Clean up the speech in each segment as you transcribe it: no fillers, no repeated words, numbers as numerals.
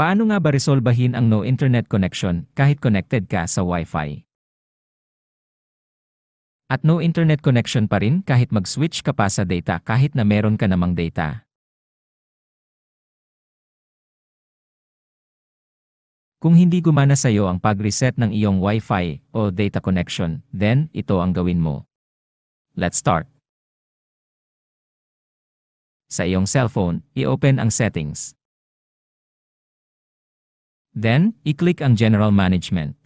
Paano nga ba resolbahin ang no internet connection kahit connected ka sa Wi-Fi? At no internet connection pa rin kahit mag-switch ka pa sa data kahit na meron ka namang data. Kung hindi gumana sa iyo ang pag-reset ng iyong Wi-Fi o data connection, then ito ang gawin mo. Let's start. Sa iyong cellphone, i-open ang settings. Then, i-click ang General Management.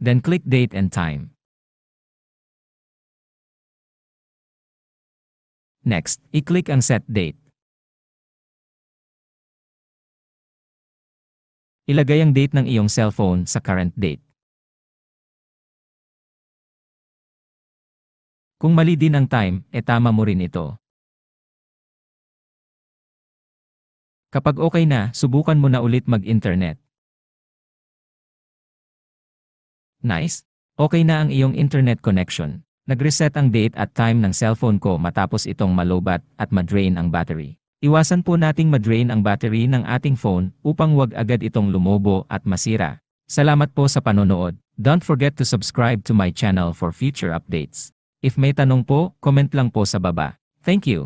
Then click Date and Time. Next, i-click ang Set Date. Ilagay ang date ng iyong cellphone sa current date. Kung mali din ang time, tama mo rin ito. Kapag okay na, subukan mo na ulit mag-internet. Nice! Okay na ang iyong internet connection. Nag-reset ang date at time ng cellphone ko matapos itong malobat at madrain ang battery. Iwasan po nating madrain ang battery ng ating phone upang wag agad itong lumobo at masira. Salamat po sa panonood. Don't forget to subscribe to my channel for future updates. If may tanong po, comment lang po sa baba. Thank you!